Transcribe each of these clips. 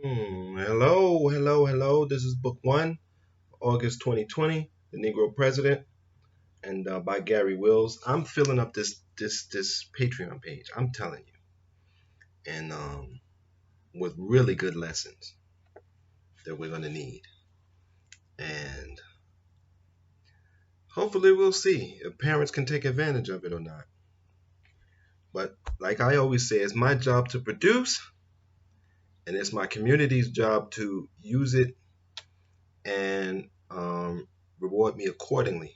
Hello. This is book one, August 2020, The Negro President, and by Gary Wills. I'm filling up this Patreon page. I'm telling you, and with really good lessons that we're gonna need, and hopefully we'll see if parents can take advantage of it or not. But like I always say, it's my job to produce, and it's my community's job to use it and reward me accordingly.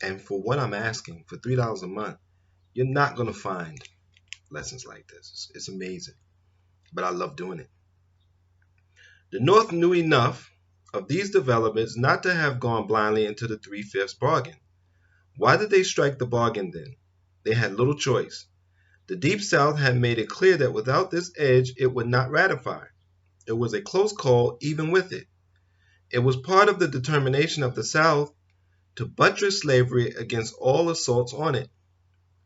And for what I'm asking, for $3 a month, you're not going to find lessons like this. It's amazing. But I love doing it. The North knew enough of these developments not to have gone blindly into the three-fifths bargain. Why did they strike the bargain then? They had little choice. The Deep South had made it clear that without this edge, it would not ratify. It was a close call even with it. It was part of the determination of the South to buttress slavery against all assaults on it.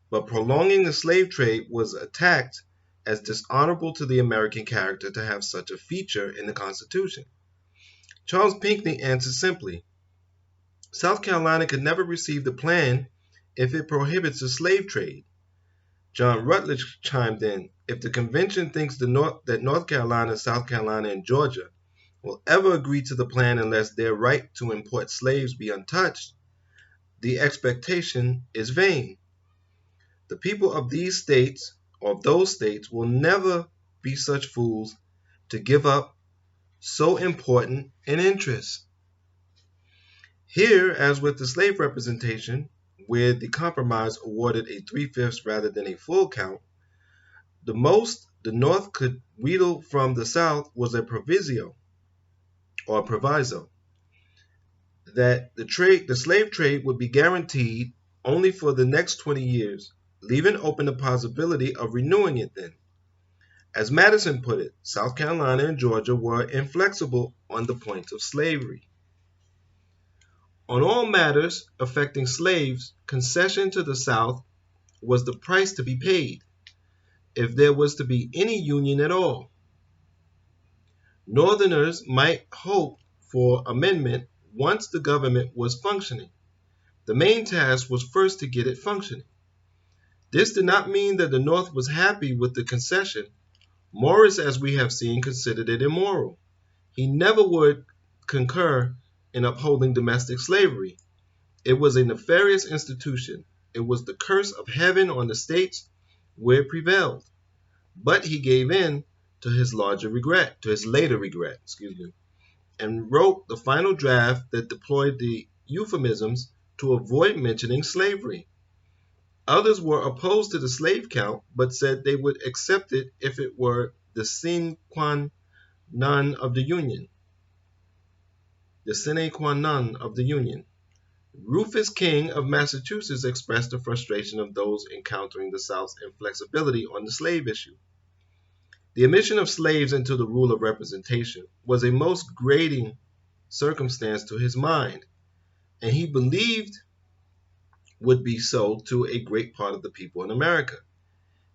But prolonging the slave trade was attacked as dishonorable to the American character to have such a feature in the Constitution. Charles Pinckney answered simply, South Carolina could never receive the plan if it prohibits the slave trade. John Rutledge chimed in, if the convention thinks that North Carolina, South Carolina, and Georgia will ever agree to the plan unless their right to import slaves be untouched, the expectation is vain. The people of these states, or of those states, will never be such fools to give up so important an interest. Here, as with the slave representation, where the compromise awarded a three-fifths rather than a full count, the most the North could wheedle from the South was a proviso, or proviso, that the slave trade would be guaranteed only for the next 20 years, leaving open the possibility of renewing it then. As Madison put it, South Carolina and Georgia were inflexible on the point of slavery. On all matters affecting slaves, concession to the South was the price to be paid, if there was to be any union at all. Northerners might hope for amendment once the government was functioning. The main task was first to get it functioning. This did not mean that the North was happy with the concession. Morris, as we have seen, considered it immoral. He never would concur in upholding domestic slavery. It was a nefarious institution. It was the curse of heaven on the states where it prevailed. But he gave in to his later regret, and wrote the final draft that deployed the euphemisms to avoid mentioning slavery. Others were opposed to the slave count, but said they would accept it if it were the sine qua non of the Union. Rufus King of Massachusetts expressed the frustration of those encountering the South's inflexibility on the slave issue. The admission of slaves into the rule of representation was a most grating circumstance to his mind, and he believed would be so to a great part of the people in America.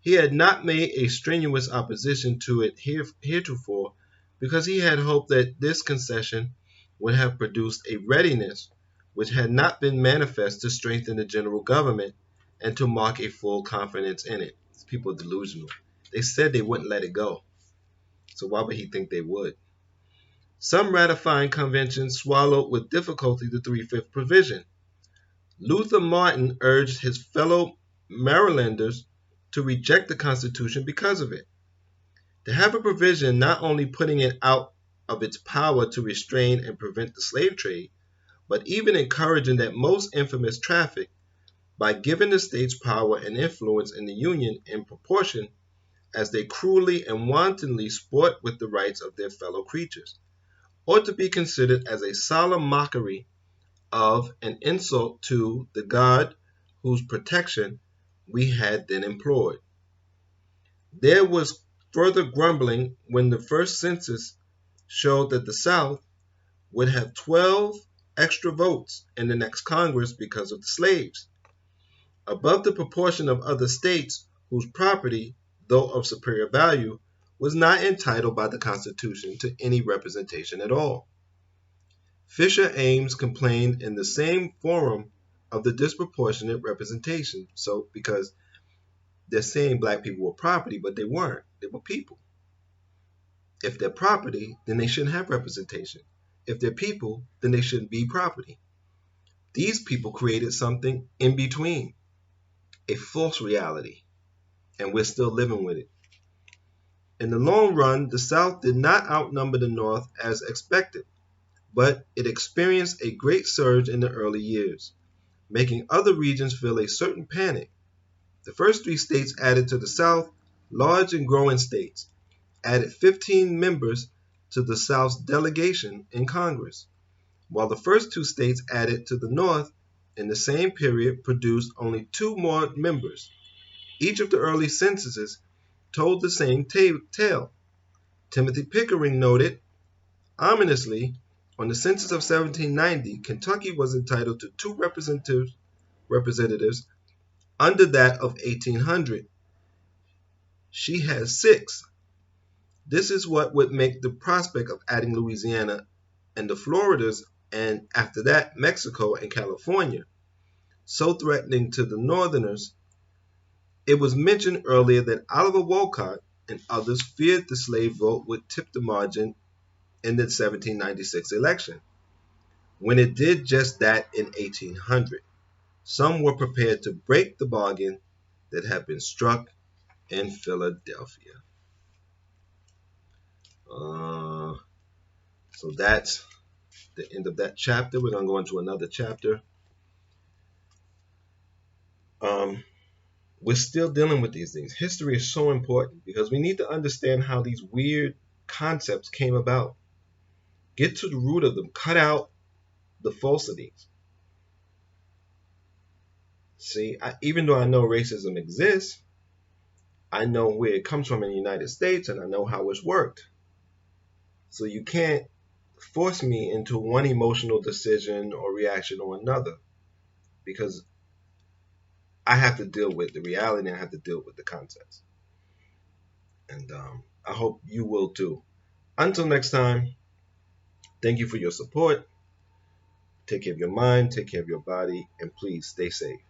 He had not made a strenuous opposition to it heretofore because he had hoped that this concession would have produced a readiness which had not been manifest to strengthen the general government and to mark a full confidence in it. People are delusional. They said they wouldn't let it go. So why would he think they would? Some ratifying conventions swallowed with difficulty the three-fifths provision. Luther Martin urged his fellow Marylanders to reject the Constitution because of it. To have a provision not only putting it out of its power to restrain and prevent the slave trade, but even encouraging that most infamous traffic by giving the states power and influence in the Union in proportion as they cruelly and wantonly sport with the rights of their fellow creatures, ought to be considered as a solemn mockery of an insult to the God whose protection we had then implored. There was further grumbling when the first census showed that the South would have 12 extra votes in the next Congress because of the slaves, above the proportion of other states whose property, though of superior value, was not entitled by the Constitution to any representation at all. Fisher Ames complained in the same forum of the disproportionate representation. So, because they're saying black people were property, but they weren't. They were people. If they're property, then they shouldn't have representation. If they're people, then they shouldn't be property. These people created something in between, a false reality, and we're still living with it. In the long run, the South did not outnumber the North as expected, but it experienced a great surge in the early years, making other regions feel a certain panic. The first 3 states added to the South, large and growing states, added 15 members to the South's delegation in Congress, while the first 2 states added to the North in the same period produced only 2 more members. Each of the early censuses told the same tale. Timothy Pickering noted, ominously, on the census of 1790, Kentucky was entitled to 2 representatives under that of 1800. She has 6. This is what would make the prospect of adding Louisiana and the Floridas, and after that Mexico and California, so threatening to the Northerners. It was mentioned earlier that Oliver Wolcott and others feared the slave vote would tip the margin in the 1796 election, when it did just that in 1800. Some were prepared to break the bargain that had been struck in Philadelphia. So that's the end of that chapter. We're going to go into another chapter. We're still dealing with these things. History is so important because we need to understand how these weird concepts came about. Get to the root of them. Cut out the falsities. See, even though I know racism exists, I know where it comes from in the United States, and I know how it's worked. So you can't force me into one emotional decision or reaction or another, because I have to deal with the reality and I have to deal with the concepts. And I hope you will too. Until next time, thank you for your support. Take care of your mind, take care of your body, and please stay safe.